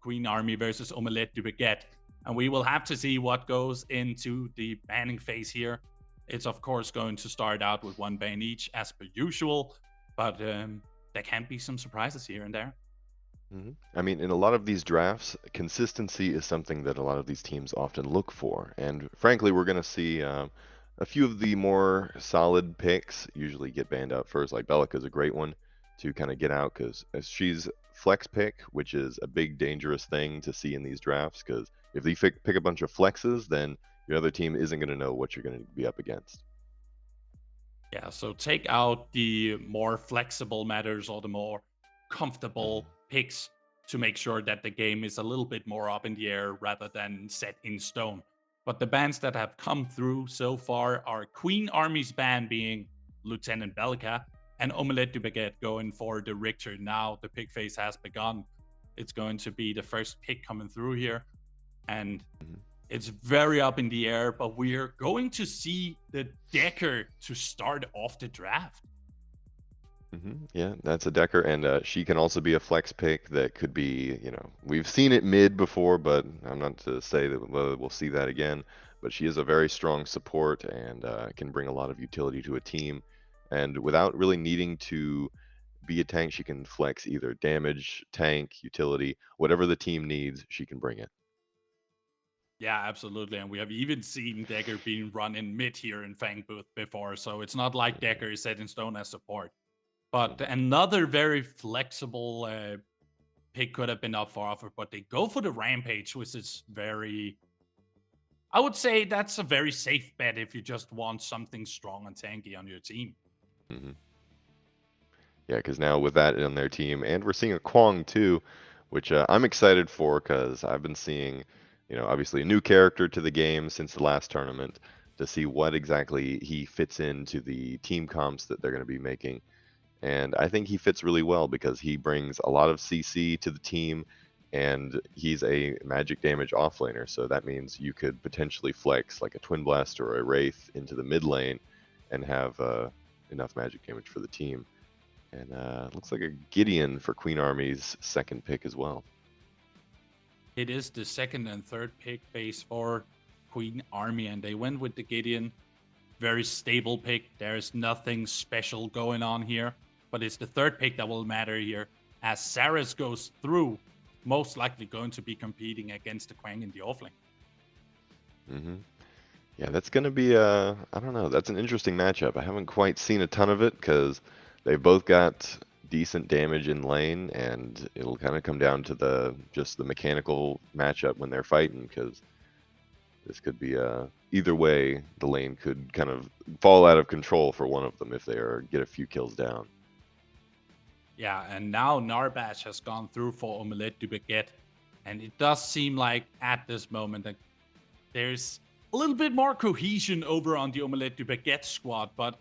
Queen Army versus Omelette Du Baguette. And we will have to see what goes into the banning phase here. It's, of course, going to start out with 1 ban each, as per usual. But there can be some surprises here and there. I mean, in a lot of these drafts, consistency is something that a lot of these teams often look for. And frankly, we're going to see a few of the more solid picks usually get banned out first. Like Bellica is a great one to kind of get out because she's flex pick, which is a big dangerous thing to see in these drafts. Because if you pick a bunch of flexes, then your other team isn't going to know what you're going to be up against. Yeah, so take out the more flexible matters or the more comfortable picks to make sure that the game is a little bit more up in the air rather than set in stone. But the bans that have come through so far are Queen Army's ban being Lieutenant Belka and Omelette Du Baguette going for the Richter. Now the pick phase has begun. It's going to be the first pick coming through here. And it's very up in the air, but we're going to see the Decker to start off the draft. Yeah, that's a Decker, and she can also be a flex pick that could be, we've seen it mid before, but I'm not to say that we'll see that again. But she is a very strong support and can bring a lot of utility to a team. And without really needing to be a tank, she can flex either damage, tank, utility, whatever the team needs, she can bring it. Yeah, absolutely. And we have even seen Decker being run in mid here in FangBooth before, so it's not like Decker is set in stone as support. But another very flexible pick could have been up for offer, but they go for the Rampage, which is very... I would say that's a very safe bet if you just want something strong and tanky on your team. Yeah, because now with that on their team, and we're seeing a Kwong too, which I'm excited for because I've been seeing, obviously a new character to the game since the last tournament to see what exactly he fits into the team comps that they're going to be making. And I think he fits really well because he brings a lot of CC to the team, and he's a magic damage offlaner. So that means you could potentially flex like a Twin Blast or a Wraith into the mid lane and have enough magic damage for the team. And looks like a Gideon for Queen Army's second pick as well. It is the second and third pick base for Queen Army, and they went with the Gideon. Very stable pick. There's nothing special going on here. But it's the third pick that will matter here. As Saras goes through, most likely going to be competing against the Quang in the offlane. Yeah, that's going to be I don't know. That's an interesting matchup. I haven't quite seen a ton of it because they've both got decent damage in lane, and it'll kind of come down to just the mechanical matchup when they're fighting because this could be either way. The lane could kind of fall out of control for one of them if they get a few kills down. Yeah, and now Narbash has gone through for Omelette Du Baguette, and it does seem like at this moment that there's a little bit more cohesion over on the Omelette Du Baguette squad, but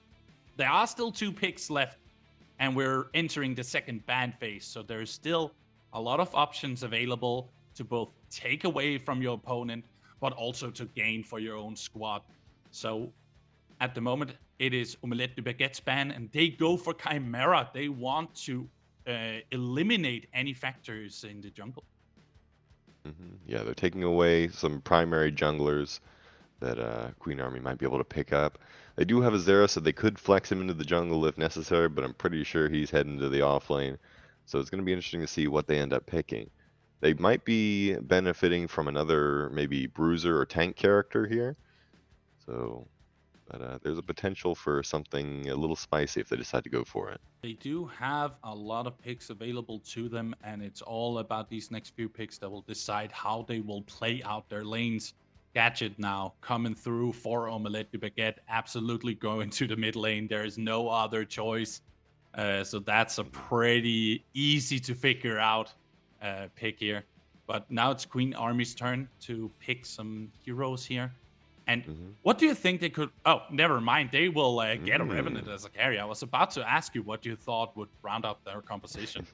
there are still 2 picks left, and we're entering the second ban phase, so there's still a lot of options available to both take away from your opponent, but also to gain for your own squad. So at the moment, it is Omelette Du Baguette's ban, and they go for Chimera. They want to eliminate any factors in the jungle. Yeah, they're taking away some primary junglers that Queen Army might be able to pick up. They do have a Zera, so they could flex him into the jungle if necessary, but I'm pretty sure he's heading to the offlane. So it's going to be interesting to see what they end up picking. They might be benefiting from another maybe bruiser or tank character here. So, but there's a potential for something a little spicy if they decide to go for it. They do have a lot of picks available to them, and it's all about these next few picks that will decide how they will play out their lanes. Gadget now coming through for Omelette Du Baguette, absolutely going to the mid lane. There is no other choice. So that's a pretty easy to figure out pick here. But now it's Queen Army's turn to pick some heroes here. And what do you think they could... Oh, never mind. They will get a Revenant as a carry. I was about to ask you what you thought would round up their composition.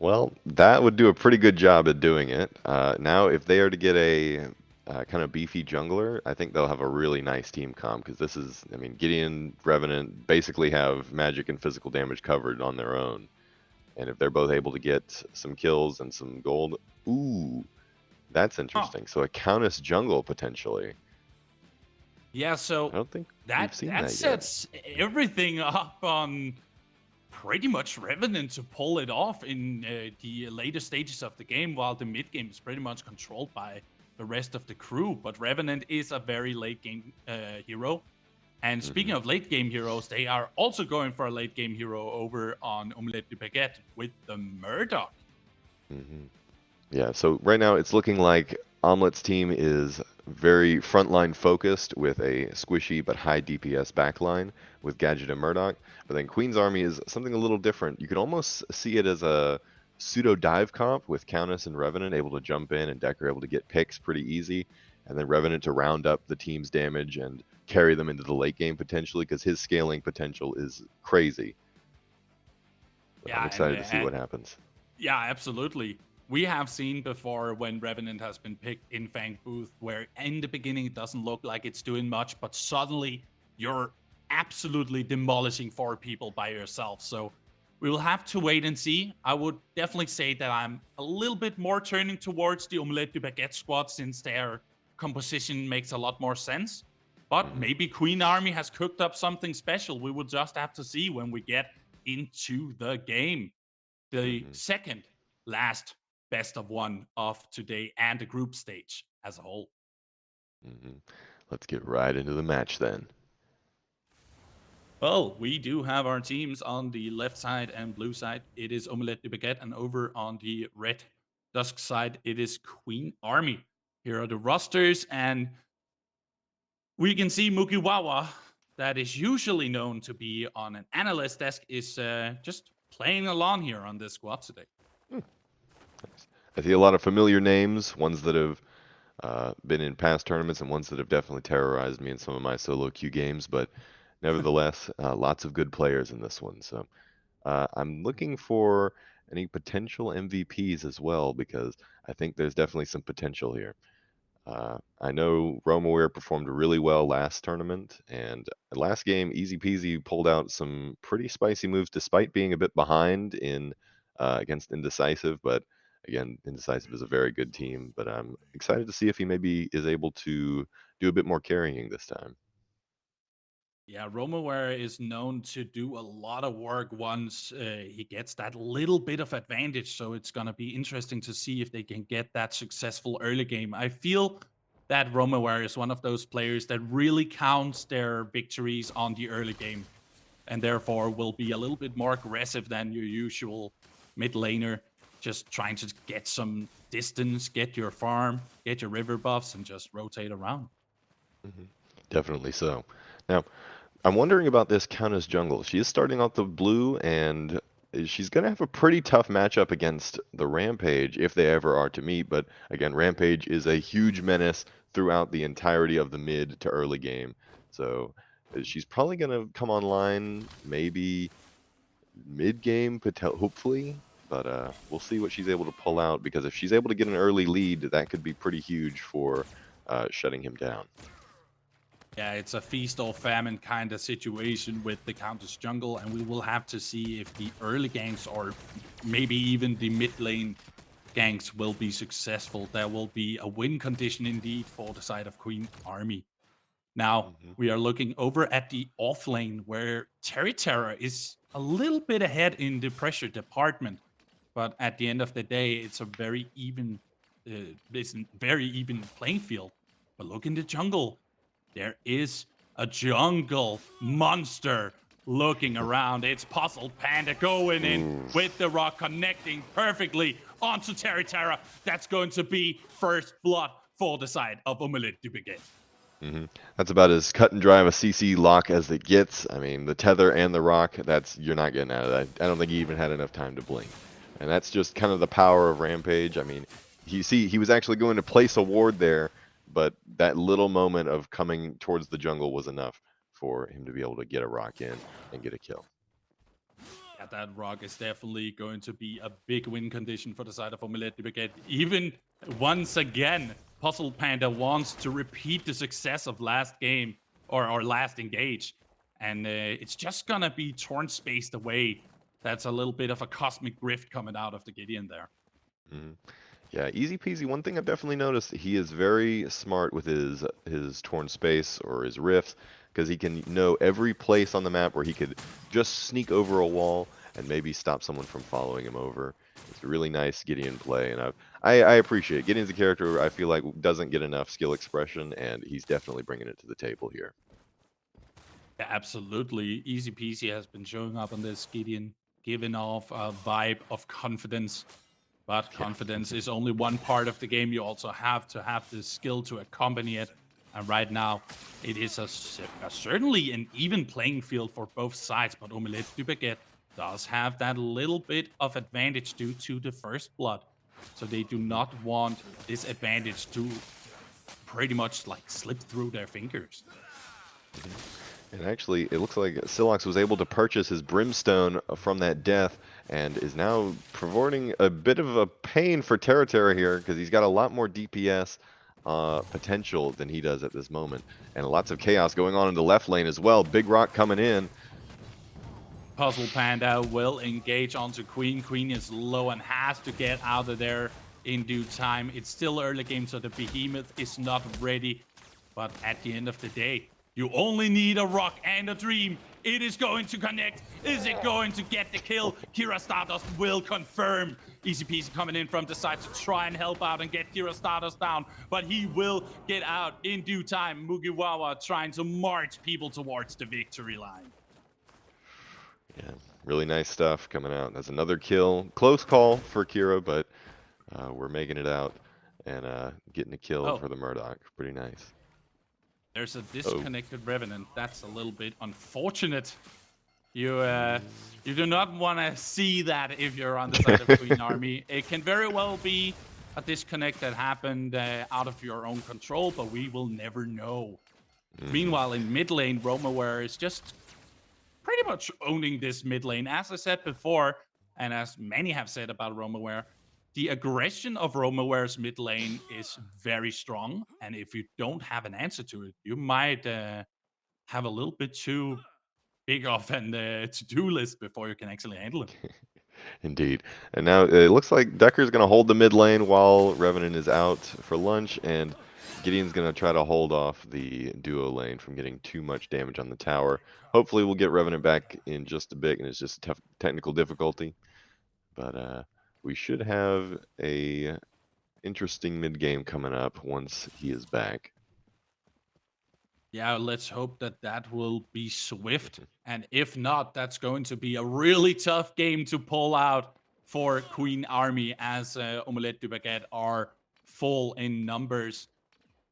Well, that would do a pretty good job at doing it. Now, if they are to get a kind of beefy jungler, I think they'll have a really nice team comp because this is, I mean, Gideon, Revenant basically have magic and physical damage covered on their own. And if they're both able to get some kills and some gold, ooh, that's interesting. So a Countess jungle potentially. Yeah, I so don't think we've that seen that that yet. sets everything up on pretty much Revenant to pull it off in the later stages of the game, while the mid game is pretty much controlled by the rest of the crew. But Revenant is a very late game hero. And speaking of late game heroes, they are also going for a late game hero over on Omelette Du Baguette with the Murdoch. Yeah, so right now it's looking like Omelette's team is very frontline focused with a squishy but high DPS backline with Gadget and Murdoch. But then Queen's Army is something a little different. You could almost see it as a pseudo dive comp with Countess and Revenant able to jump in and Decker able to get picks pretty easy. And then Revenant to round up the team's damage and carry them into the late game potentially because his scaling potential is crazy. But I'm Yeah, excited to see what happens. Yeah, absolutely. We have seen before when Revenant has been picked in FangBooth, where in the beginning it doesn't look like it's doing much, but suddenly you're absolutely demolishing 4 people by yourself. So we will have to wait and see. I would definitely say that I'm a little bit more turning towards the Omelette du Baguette squad since their composition makes a lot more sense. But maybe Queen Army has cooked up something special. We will just have to see when we get into the game. The second last best of 1 of today and the group stage as a whole. Let's get right into the match then. Well, we do have our teams on the left side and blue side. It is Omelette du Baguette, and over on the red dusk side, it is Queen Army. Here are the rosters, and we can see Mugiwawa, that is usually known to be on an analyst desk, is just playing along here on this squad today. I see a lot of familiar names, ones that have been in past tournaments and ones that have definitely terrorized me in some of my solo queue games, but nevertheless, lots of good players in this one. So I'm looking for any potential MVPs as well because I think there's definitely some potential here. I know Romawear performed really well last tournament, and last game, EZPZ pulled out some pretty spicy moves despite being a bit behind in against Indecisive. But again, Indecisive is a very good team. But I'm excited to see if he maybe is able to do a bit more carrying this time. Yeah, Romawear is known to do a lot of work once he gets that little bit of advantage. So it's going to be interesting to see if they can get that successful early game. I feel that Romawear is one of those players that really counts their victories on the early game and therefore will be a little bit more aggressive than your usual mid laner, just trying to get some distance, get your farm, get your river buffs, and just rotate around. Definitely so. Now, I'm wondering about this Countess jungle. She is starting out the blue, and she's going to have a pretty tough matchup against the Rampage if they ever are to meet. But again, Rampage is a huge menace throughout the entirety of the mid to early game. So she's probably going to come online maybe mid game, hopefully. But we'll see what she's able to pull out because if she's able to get an early lead, that could be pretty huge for shutting him down. Yeah, it's a feast or famine kind of situation with the Countess jungle, and we will have to see if the early ganks or maybe even the mid lane ganks will be successful. There will be a win condition indeed for the side of Queen Army. Now, we are looking over at the off lane where Territerror is a little bit ahead in the pressure department, but at the end of the day, it's a very even playing field. But look in the jungle. There is a jungle monster looking around. It's PuzzledPanda going in with the rock, connecting perfectly onto Territerror. That's going to be first blood for the side of Omelette Du Baguette. That's about as cut and dry of a CC lock as it gets. I mean, the tether and the rock, you're not getting out of that. I don't think he even had enough time to blink. And that's just kind of the power of Rampage. I mean, he was actually going to place a ward there, but that little moment of coming towards the jungle was enough for him to be able to get a rock in and get a kill. Yeah, that rock is definitely going to be a big win condition for the side of Omelette Du Baguette. Even once again, PuzzledPanda wants to repeat the success of last game or last engage. And it's just gonna be torn spaced away that's a little bit of a cosmic rift coming out of the Gideon there. Mhm. Yeah, easy peasy. One thing I've definitely noticed, he is very smart with his torn space or his rifts, because he can know every place on the map where he could just sneak over a wall and maybe stop someone from following him over. It's a really nice Gideon play, and I appreciate it. Gideon's a character I feel like doesn't get enough skill expression, and he's definitely bringing it to the table here. Yeah, absolutely. Easy peasy has been showing up on this Gideon, giving off a vibe of confidence. But Yeah. confidence is only one part of the game. You also have to have the skill to accompany it. And right now, it is certainly an even playing field for both sides. But Omelette Du Baguette does have that little bit of advantage due to the first blood. So they do not want this advantage to pretty much like slip through their fingers. And actually, it looks like Silox was able to purchase his Brimstone from that death and is now providing a bit of a pain for Territerror here because he's got a lot more DPS potential than he does at this moment. And lots of chaos going on in the left lane as well. Big Rock coming in. PuzzledPanda will engage onto Queen. Queen is low and has to get out of there in due time. It's still early game, so the Behemoth is not ready. But at the end of the day, you only need a rock and a dream. It is going to connect. Is it going to get the kill? Kira Stardust will confirm. Easy peasy coming in from the side to try and help out and get Kira Stardust down. But he will get out in due time. Mugiwawa trying to march people towards the victory line. Yeah, really nice stuff coming out. That's another kill. Close call for Kira, but we're making it out and getting a kill for the Murdoch. Pretty nice. There's a disconnected Revenant. That's a little bit unfortunate. You do not want to see that if you're on the side of Queen Army. It can very well be a disconnect that happened out of your own control, but we will never know. Meanwhile, in mid lane, Romawear is just pretty much owning this mid lane. As I said before, and as many have said about Romawear, the aggression of Romawear's mid lane is very strong. And if you don't have an answer to it, you might have a little bit too big of an to-do list before you can actually handle it. Indeed. And now it looks like Decker's going to hold the mid lane while Revenant is out for lunch, and Gideon's going to try to hold off the duo lane from getting too much damage on the tower. Hopefully we'll get Revenant back in just a bit, and it's just a tough technical difficulty. But we should have a interesting mid game coming up once he is back. Yeah, let's hope that that will be swift. And if not, that's going to be a really tough game to pull out for Queen Army, as Omelette Du Baguette are full in numbers.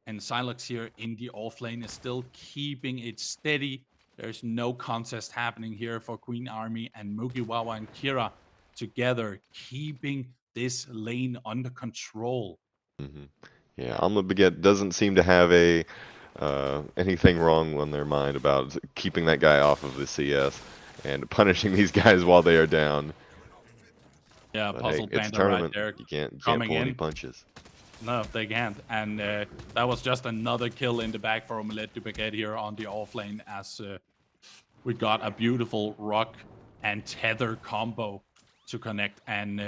And Silox here in the offlane is still keeping it steady. There's no contest happening here for Queen Army, and Mugiwawa and Kira together keeping this lane under control. Yeah, Omelette Baguette doesn't seem to have anything wrong on their mind about keeping that guy off of the CS and punishing these guys while they are down. Yeah, It's a PuzzledPanda tournament. right there. You can't pull coming any in. punches. No, they can't. And that was just another kill in the bag for Omelette Du Baguette here on the offlane, as we got a beautiful rock and tether combo to connect and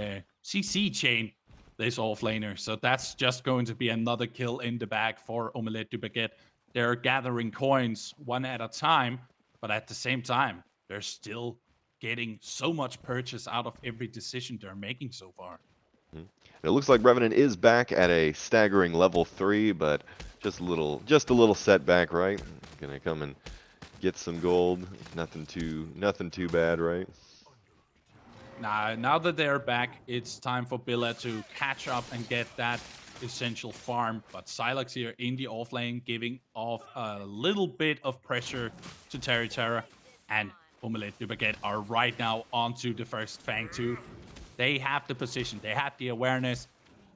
CC chain this offlaner. So that's just going to be another kill in the bag for Omelette Du Baguette. They're gathering coins one at a time, but at the same time, they're still getting so much purchase out of every decision they're making so far. It looks like Revenant is back at a staggering level 3, but just a little setback, right? Gonna come and get some gold. Nothing too bad, right? Now that they're back, it's time for Billa to catch up and get that essential farm. But Silox here in the offlane, giving off a little bit of pressure to Territerror, and Omelette Du Baguette are right now onto the first Fang 2. They have the position, they have the awareness,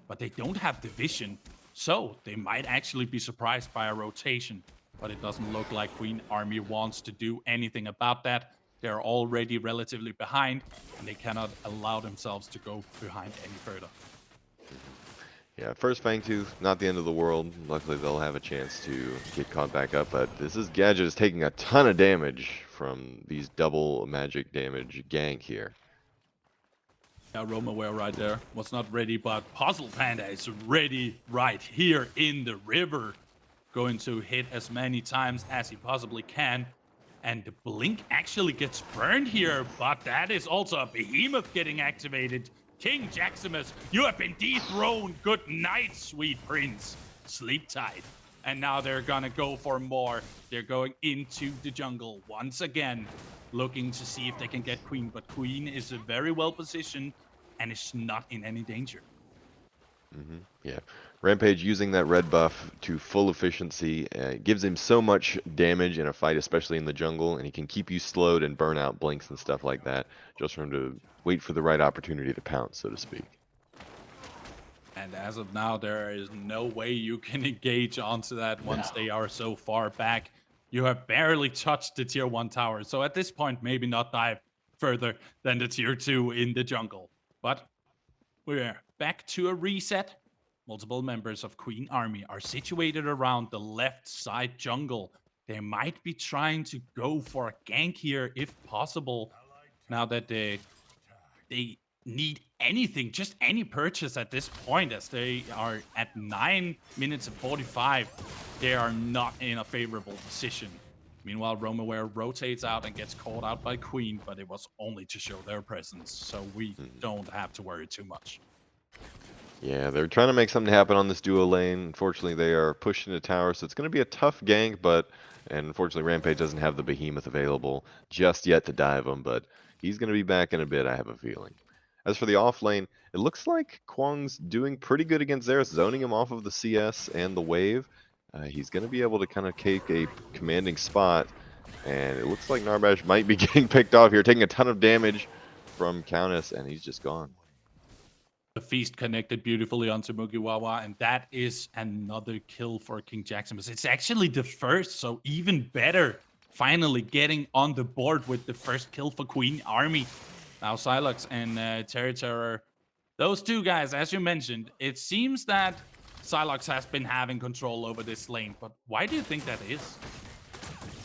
but they don't have the vision. So they might actually be surprised by a rotation, but it doesn't look like Queen Army wants to do anything about that. They're already relatively behind, and they cannot allow themselves to go behind any further. Yeah, first Fangtooth, not the end of the world. Luckily, they'll have a chance to get caught back up, but this is Gadget is taking a ton of damage from these double magic damage gank here. Yeah, Romawear right there was not ready, but PuzzledPanda is ready right here in the river. Going to hit as many times as he possibly can. And the blink actually gets burned here, but that is also a behemoth getting activated. King Jaximus, you have been dethroned. Good night, sweet prince. Sleep tight. And now they're gonna go for more. They're going into the jungle once again, looking to see if they can get Queen, but Queen is very well positioned and is not in any danger. Yeah, Rampage using that red buff to full efficiency gives him so much damage in a fight, especially in the jungle, and he can keep you slowed and burn out blinks and stuff like that, just for him to wait for the right opportunity to pounce, so to speak. And as of now, there is no way you can engage onto that once they are so far back. You have barely touched the tier 1 tower, so at this point, maybe not dive further than the tier 2 in the jungle. But we're back to a reset. Multiple members of Queen Army are situated around the left side jungle. They might be trying to go for a gank here if possible. Now that they need anything, just any purchase at this point, as they are at 9 minutes and 45. They are not in a favorable position. Meanwhile, Romawear rotates out and gets called out by Queen, but it was only to show their presence, so we don't have to worry too much. Yeah, they're trying to make something happen on this duo lane. Unfortunately, they are pushing the tower, so it's going to be a tough gank, and unfortunately, Rampage doesn't have the behemoth available just yet to dive him, but he's going to be back in a bit, I have a feeling. As for the off lane, it looks like Kwang's doing pretty good against Xerath, zoning him off of the CS and the wave. He's going to be able to kind of take a commanding spot, and it looks like Narbash might be getting picked off here, taking a ton of damage from Countess, and he's just gone. The feast connected beautifully onto Mugiwawa, and that is another kill for King Jaximus. It's actually the first, so even better. Finally getting on the board with the first kill for Queen Army. Now Silox and Territerror, those two guys, as you mentioned, it seems that Silox has been having control over this lane, but why do you think that is?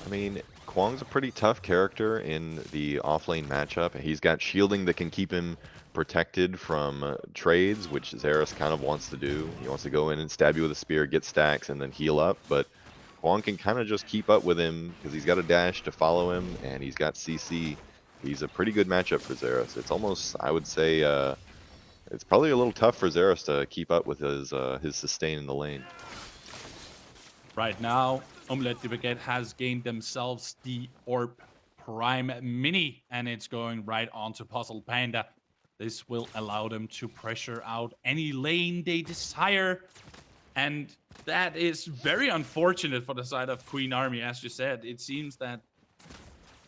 I mean, Kwang's a pretty tough character in the offlane matchup. He's got shielding that can keep him protected from trades, which Xerath kind of wants to do. He wants to go in and stab you with a spear, get stacks, and then heal up, but Kwang can kind of just keep up with him because he's got a dash to follow him, and he's got CC. He's a pretty good matchup for Xerath. It's almost, I would say, it's probably a little tough for Xerath to keep up with his sustain in the lane. Right now, Omelette Du Baguette has gained themselves the Orb Prime Mini, and it's going right onto PuzzledPanda. This will allow them to pressure out any lane they desire. And that is very unfortunate for the side of Queen Army, as you said. It seems that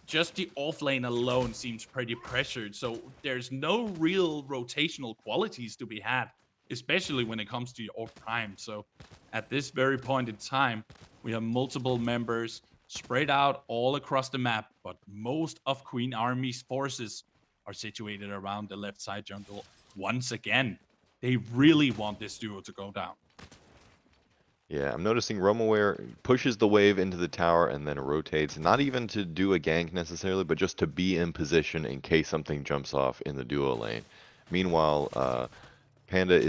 just the off lane alone seems pretty pressured. So there's no real rotational qualities to be had, especially when it comes to the Orb Prime. So at this very point in time, we have multiple members spread out all across the map, but most of Queen Army's forces are situated around the left side jungle once again. They really want this duo to go down. Yeah, I'm noticing Romawear pushes the wave into the tower and then rotates, not even to do a gank necessarily, but just to be in position in case something jumps off in the duo lane. Meanwhile, Panda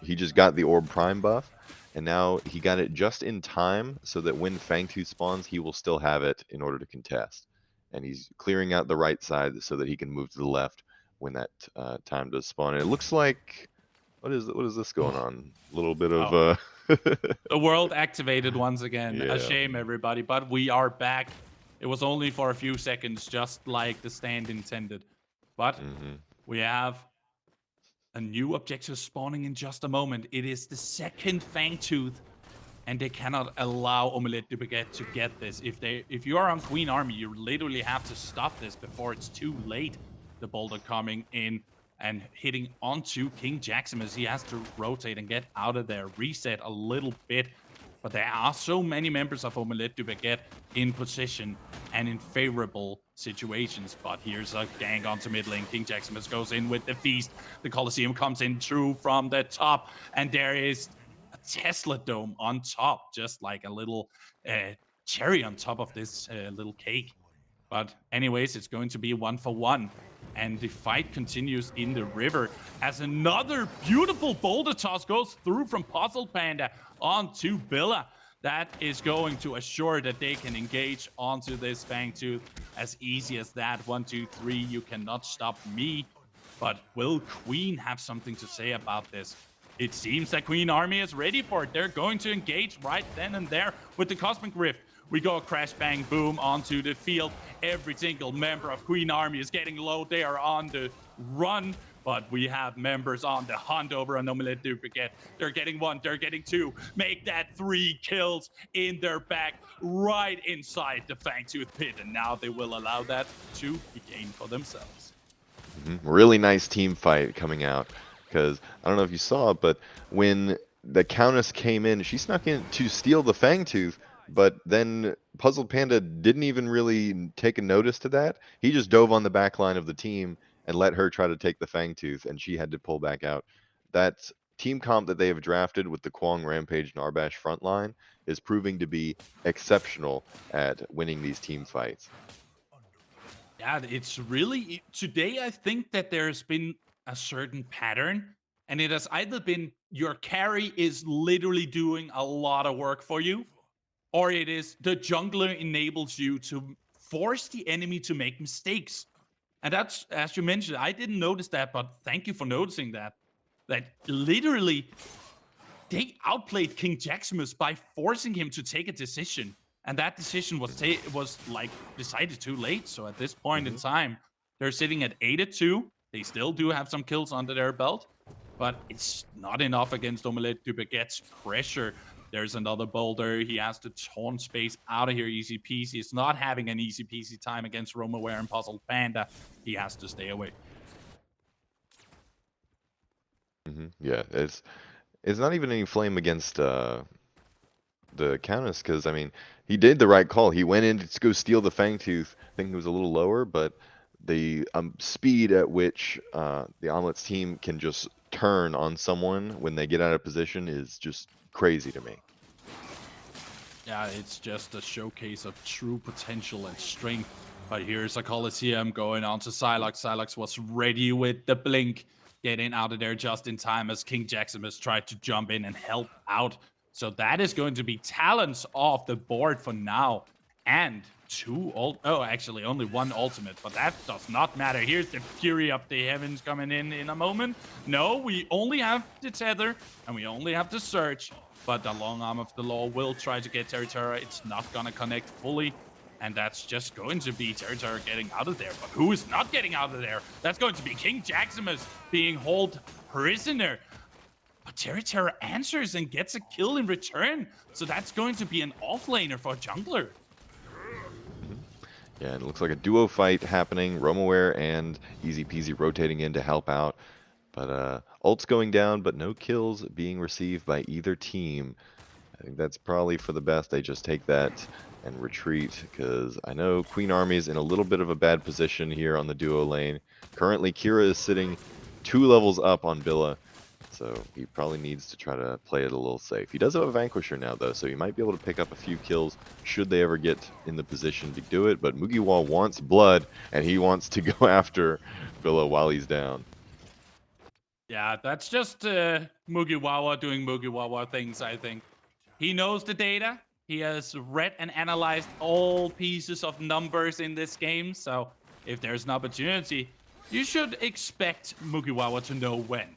he just got the Orb Prime buff, and now he got it just in time so that when Fangtooth spawns, he will still have it in order to contest. And he's clearing out the right side so that he can move to the left when that time does spawn. And it looks like, what is this going on? A little bit of The world activated once again. Yeah. A shame, everybody, but we are back. It was only for a few seconds, just like the stand intended. But we have a new objective spawning in just a moment. It is the second Fangtooth, and they cannot allow Omelette Du Baguette to get this. If you are on Queen Army, you literally have to stop this before it's too late. The boulder coming in and hitting onto King Jaximus. He has to rotate and get out of there, reset a little bit. But there are so many members of Omelette Du Baguette in position and in favorable situations. But here's a gang onto mid lane. King Jaximus goes in with the feast. The Colosseum comes in through from the top. And there is a Tesla dome on top, just like a little cherry on top of this little cake. But anyways, it's going to be 1-for-1. And the fight continues in the river as another beautiful boulder toss goes through from PuzzledPanda onto Billa. That is going to assure that they can engage onto this FangTooth as easy as that. 1, 2, 3, you cannot stop me. But will Queen have something to say about this? It seems that Queen Army is ready for it. They're going to engage right then and there with the Cosmic Rift. We go crash, bang, boom onto the field. Every single member of Queen Army is getting low. They are on the run, but we have members on the hunt over on Omelette Du Baguette. They're getting 1, they're getting 2. Make that 3 kills in their back, right inside the FangTooth pit. And now they will allow that to be gained for themselves. Really nice team fight coming out, because I don't know if you saw it, but when the Countess came in, she snuck in to steal the FangTooth, but then PuzzledPanda didn't even really take a notice to that. He just dove on the back line of the team and let her try to take the FangTooth, and she had to pull back out. That team comp that they have drafted with the Kwong, Rampage, Narbash front line is proving to be exceptional at winning these team fights. Yeah, it's really today. I think that there's been a certain pattern, and it has either been your carry is literally doing a lot of work for you, or it is the jungler enables you to force the enemy to make mistakes. And that's, as you mentioned, I didn't notice that, but thank you for noticing that. That literally they outplayed King Jaximus by forcing him to take a decision. And that decision was like decided too late. So at this point in time, they're sitting at 8-2. They still do have some kills under their belt, but it's not enough against Omelette Du Baguette's pressure. There's another boulder. He has to taunt space out of here easy peasy. He's not having an easy peasy time against Romawear and PuzzledPanda. He has to stay away. Yeah, it's not even any flame against the Countess, because I mean, he did the right call. He went in to go steal the FangTooth. I think it was a little lower, but the speed at which the Omelette's team can just turn on someone when they get out of position is just crazy to me. Yeah, it's just a showcase of true potential and strength. But here's a Coliseum going on to Silox. Silox was ready with the blink, getting out of there just in time as King Jaximus tried to jump in and help out. So that is going to be talents off the board for now. And actually only 1 ultimate, but that does not matter. Here's the Fury of the Heavens coming in a moment. No, we only have the Tether and we only have the Search, but the Long Arm of the Law will try to get Territerror. It's not gonna connect fully, and that's just going to be Territerror getting out of there. But who is not getting out of there? That's going to be King Jaximus being held prisoner. But Territerror answers and gets a kill in return. So that's going to be an offlaner for a jungler. Yeah, it looks like a duo fight happening. Romawear and EZPZ rotating in to help out. But ult's going down, but no kills being received by either team. I think that's probably for the best. They just take that and retreat, because I know Queen Army's in a little bit of a bad position here on the duo lane. Currently, Kira is sitting 2 levels up on Billa, so he probably needs to try to play it a little safe. He does have a Vanquisher now, though, so he might be able to pick up a few kills should they ever get in the position to do it. But Mugiwawa wants blood, and he wants to go after Billa while he's down. Yeah, that's just Mugiwawa doing Mugiwawa things, I think. He knows the data. He has read and analyzed all pieces of numbers in this game. So if there's an opportunity, you should expect Mugiwawa to know when.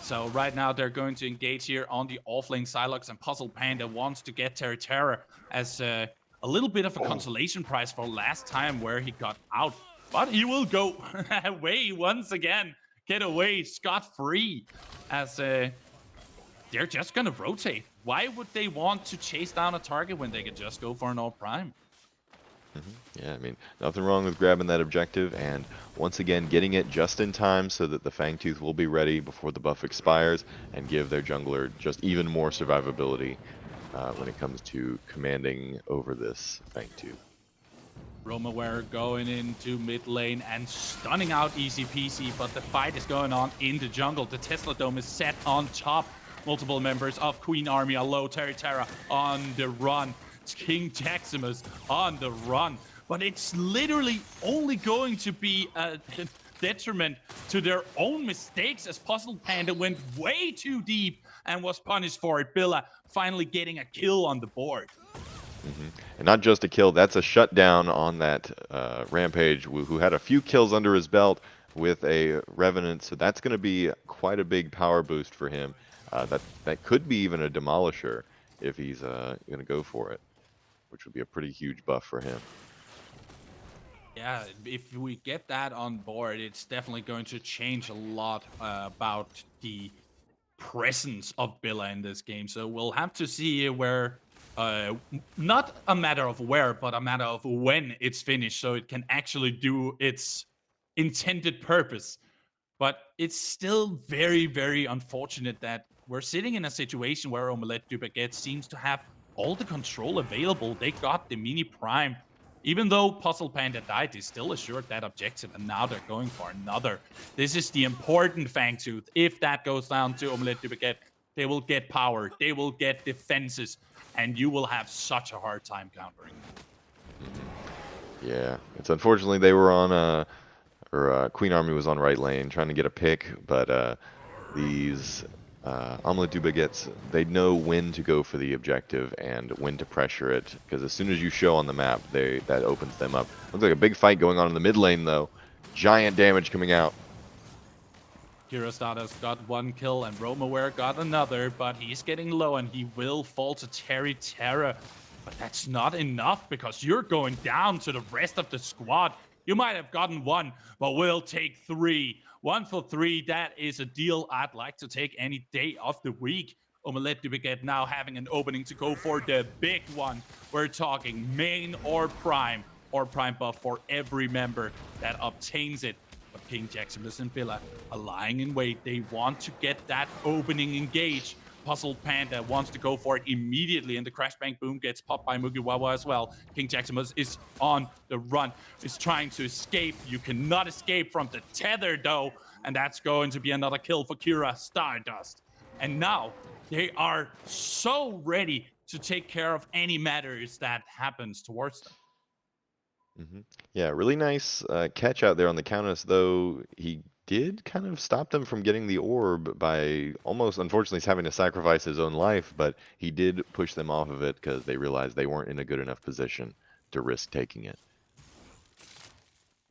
So right now they're going to engage here on the offlane. Silox and PuzzledPanda wants to get Territerror as a little bit of a consolation prize for last time where he got out. But he will go away once again. Get away scot-free as they're just going to rotate. Why would they want to chase down a target when they could just go for an all prime? Yeah, I mean, nothing wrong with grabbing that objective and once again getting it just in time so that the FangTooth will be ready before the buff expires and give their jungler just even more survivability when it comes to commanding over this FangTooth. Romawear going into mid lane and stunning out EZPZ, but the fight is going on in the jungle. The Tesla Dome is set on top. Multiple members of Queen Army are low. Territerror on the run. It's King Jaximus on the run. But it's literally only going to be detriment to their own mistakes as PuzzledPanda went way too deep and was punished for it. Billa finally getting a kill on the board. And not just a kill, that's a shutdown on that Rampage, who had a few kills under his belt with a Revenant, so that's going to be quite a big power boost for him. That could be even a Demolisher if he's going to go for it, which would be a pretty huge buff for him. Yeah, if we get that on board, it's definitely going to change a lot about the presence of Billa in this game. So we'll have to see where, not a matter of where, but a matter of when it's finished, so it can actually do its intended purpose. But it's still very, very unfortunate that we're sitting in a situation where Omelette Du Baguette seems to have all the control available. They got the mini prime. Even though PuzzledPanda died, they still assured that objective, and now they're going for another. This is the important FangTooth. If that goes down to Omelette Du Baguette, they will get power, they will get defenses, and you will have such a hard time countering. Yeah, it's unfortunately they were on Queen Army was on right lane trying to get a pick, but these Omelette Du Baguettes, they know when to go for the objective and when to pressure it, because as soon as you show on the map, that opens them up. Looks like a big fight going on in the mid lane, though. Giant damage coming out. Kira Stardust got one kill and Romawear got another, but he's getting low and he will fall to Territerror. But that's not enough because you're going down to the rest of the squad. You might have gotten one, but we'll take 3. 1 for 3, that is a deal I'd like to take any day of the week. Omelette Du Baguette now having an opening to go for the big one. We're talking main or prime buff for every member that obtains it. But King Jaximus and Billa are lying in wait. They want to get that opening engaged. PuzzledPanda wants to go for it immediately, and the Crash Bang Boom gets popped by Mugiwawa as well. King Jaximus is on the run, is trying to escape. You cannot escape from the tether, though, and that's going to be another kill for Kira Stardust. And now they are so ready to take care of any matters that happens towards them. Yeah, really nice catch out there on the Countess, though he did kind of stop them from getting the orb by almost, unfortunately, having to sacrifice his own life, but he did push them off of it because they realized they weren't in a good enough position to risk taking it.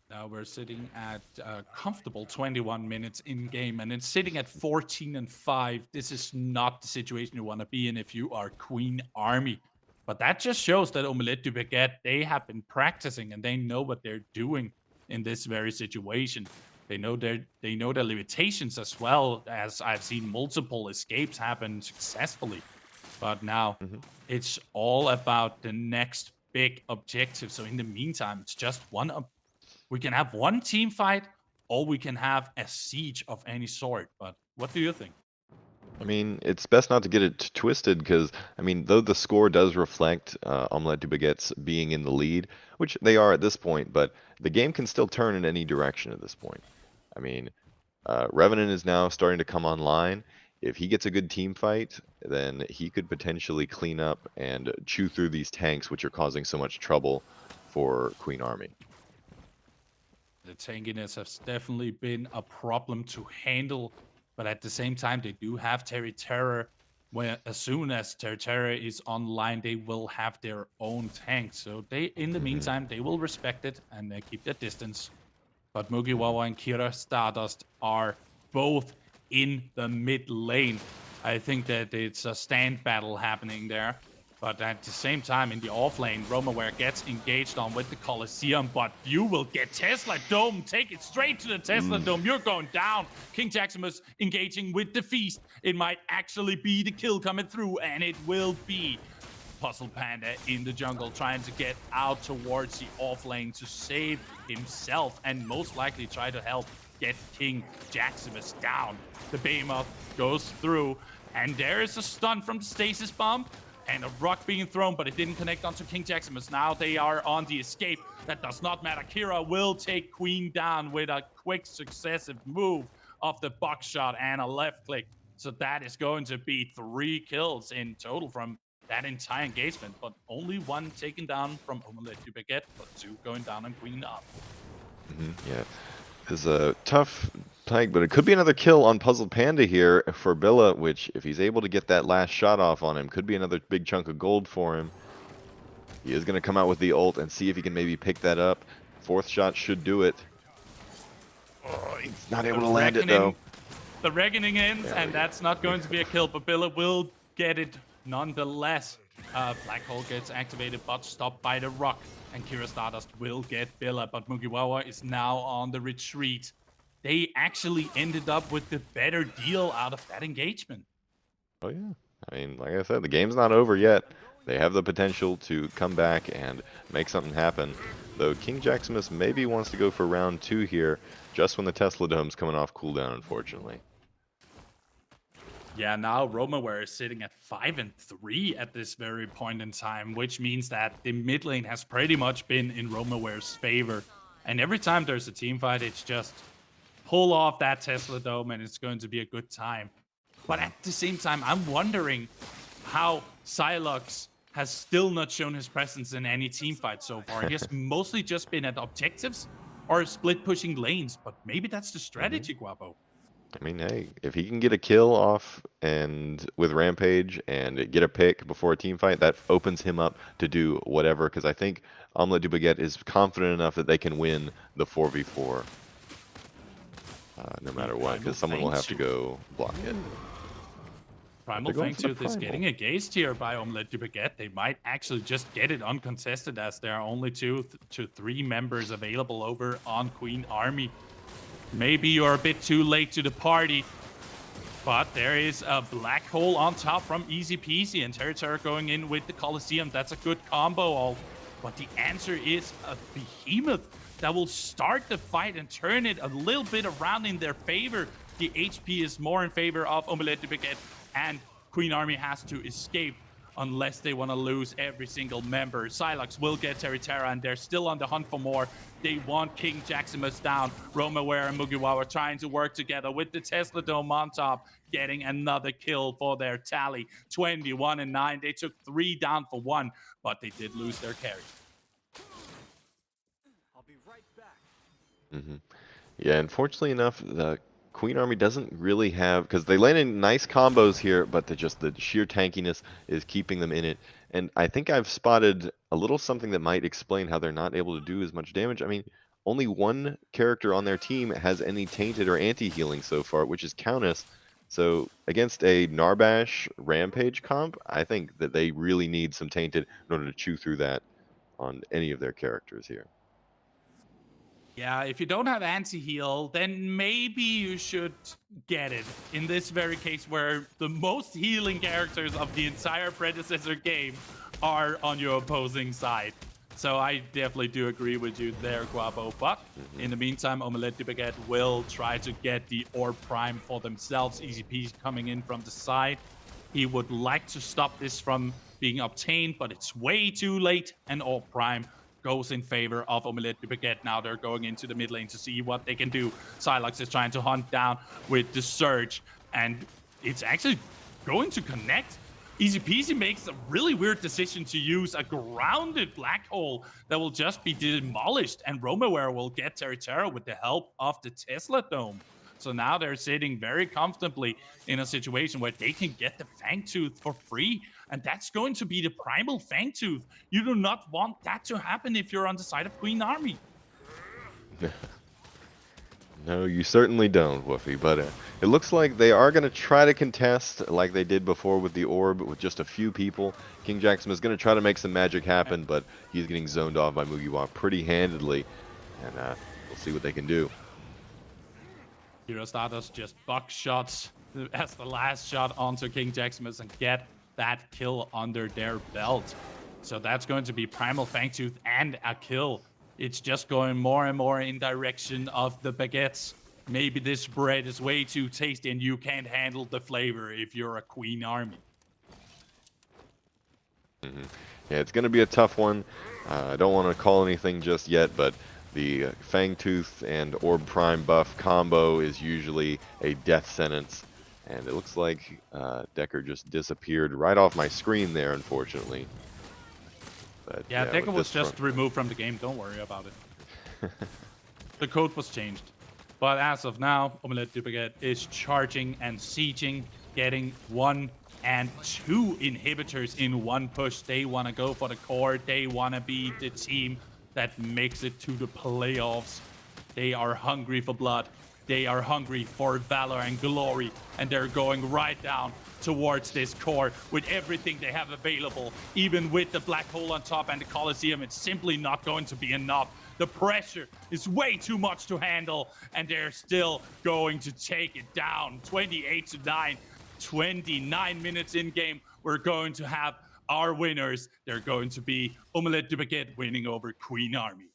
Now we're sitting at a comfortable 21 minutes in game, and it's sitting at 14-5. This is not the situation you want to be in if you are Queen Army. But that just shows that Omelette Du Baguette, they have been practicing and they know what they're doing in this very situation. They know their limitations as well, as I've seen multiple escapes happen successfully. But now it's all about the next big objective. So in the meantime, it's just we can have one team fight, or we can have a siege of any sort. But what do you think? I mean, it's best not to get it twisted because, I mean, though the score does reflect Omelette Du Baguette's being in the lead, which they are at this point, but the game can still turn in any direction at this point. I mean, Revenant is now starting to come online. If he gets a good team fight, then he could potentially clean up and chew through these tanks, which are causing so much trouble for Queen Army. The tankiness has definitely been a problem to handle. But at the same time, they do have Territerror. Where as soon as Territerror is online, they will have their own tank. So in the meantime, they will respect it and they keep their distance. But Mugiwawa and Kira Stardust are both in the mid lane. I think that it's a stand battle happening there. But at the same time, in the off lane, Romawear gets engaged on with the Colosseum, but you will get Tesla Dome. Take it straight to the Tesla Dome. You're going down. King Jaximus engaging with the Feast. It might actually be the kill coming through, and it will be PuzzledPanda in the jungle trying to get out towards the off lane to save himself and most likely try to help get King Jaximus down. The Behemoth goes through, and there is a stun from the Stasis Bomb. And a rock being thrown, but it didn't connect onto King Jaximus. Now they are on the escape. That does not matter. Kira will take Queen down with a quick successive move of the buckshot and a left click. So that is going to be 3 kills in total from that entire engagement, but only 1 taken down from Omelette Du Baguette, but 2 going down on Queen up. Yeah. is a tough tank, but it could be another kill on PuzzledPanda here for Billa, which, if he's able to get that last shot off on him, could be another big chunk of gold for him. He is going to come out with the ult and see if he can maybe pick that up. Fourth shot should do it. Oh, he's not able to land it, though. The reckoning ends, and that's not going to be a kill, but Billa will get it nonetheless. Black Hole gets activated, but stopped by the rock, and Kira Stardust will get Billa, but Mugiwawa is now on the retreat. They actually ended up with the better deal out of that engagement. Oh, yeah. I mean, like I said, the game's not over yet. They have the potential to come back and make something happen. Though King Jaximus maybe wants to go for round 2 here, just when the Tesla Dome's coming off cooldown, unfortunately. Yeah, now Romawear is sitting at 5-3 at this very point in time, which means that the mid lane has pretty much been in Romawear's favor. And every time there's a team fight, it's just pull off that Tesla Dome and it's going to be a good time. But at the same time, I'm wondering how Silox has still not shown his presence in any team fight so far. He has mostly just been at objectives or split pushing lanes, but maybe that's the strategy, Guapo. I mean, hey, if he can get a kill off and with Rampage and get a pick before a team fight, that opens him up to do whatever. Because I think Omelette Du Baguette is confident enough that they can win the 4v4, no matter what. Because someone will have to go block it. Primal Fangtooth is getting engaged here by Omelette Du Baguette. They might actually just get it uncontested, as there are only 2 to 3 members available over on Queen Army. Maybe you're a bit too late to the party, but there is a black hole on top from EZPZ, and Territerror going in with the Colosseum. That's a good combo all. But the answer is a behemoth that will start the fight and turn it a little bit around in their favor. The HP is more in favor of Omelette Du Baguette, and Queen Army has to escape unless they want to lose every single member. Silox will get Territerror, and they're still on the hunt for more. They want King Jaximus down. Romawear and Mugiwawa trying to work together with the Tesla Dome on top, getting another kill for their tally. 21-9. They took 3 down for 1, but they did lose their carry. I'll be right back. Yeah, unfortunately enough, the Queen Army doesn't really have, because they land in nice combos here, but the sheer tankiness is keeping them in it. And I think I've spotted a little something that might explain how they're not able to do as much damage. I mean, only one character on their team has any tainted or anti-healing so far, which is Countess. So against a Narbash Rampage comp, I think that they really need some tainted in order to chew through that on any of their characters here. Yeah, if you don't have anti-heal, then maybe you should get it. In this very case where the most healing characters of the entire predecessor game are on your opposing side. So I definitely do agree with you there, Guapo. But in the meantime, Omelette Du Baguette will try to get the Orb Prime for themselves. EZP coming in from the side. He would like to stop this from being obtained, but it's way too late, and Orb Prime goes in favor of Omelette Du Baguette. Now they're going into the mid lane to see what they can do. Silox is trying to hunt down with the Surge, and it's actually going to connect. EZPZ makes a really weird decision to use a grounded black hole that will just be demolished, and Romawear will get Territerror with the help of the Tesla Dome. So now they're sitting very comfortably in a situation where they can get the Fangtooth for free. And that's going to be the primal Fangtooth. You do not want that to happen if you're on the side of Queen Army. No, you certainly don't, Woofie. But it looks like they are going to try to contest like they did before with the orb with just a few people. King Jackson is going to try to make some magic happen, but he's getting zoned off by Mugiwawa pretty handedly. And we'll see what they can do. Hero Stardust just buck shots as the last shot onto King Jaximus and get that kill under their belt. So that's going to be Primal Fangtooth and a kill. It's just going more and more in direction of the baguettes. Maybe this bread is way too tasty and you can't handle the flavor if you're a Queen Army. Yeah, it's going to be a tough one. I don't want to call anything just yet, but the Fangtooth and Orb Prime buff combo is usually a death sentence. And it looks like Decker just disappeared right off my screen there, unfortunately. But, yeah, Decker was just removed from the game. Don't worry about it. The code was changed. But as of now, Omelette Du Baguette is charging and sieging, getting 1 and 2 inhibitors in one push. They want to go for the core. They want to be the team that makes it to the playoffs. They are hungry for blood. They are hungry for valor and glory. And they're going right down towards this core with everything they have available. Even with the black hole on top and the Coliseum, it's simply not going to be enough. The pressure is way too much to handle, and they're still going to take it down. 28-9, 29 minutes in game. We're going to have our winners. They're going to be Omelette Du Baguette winning over Queen Army.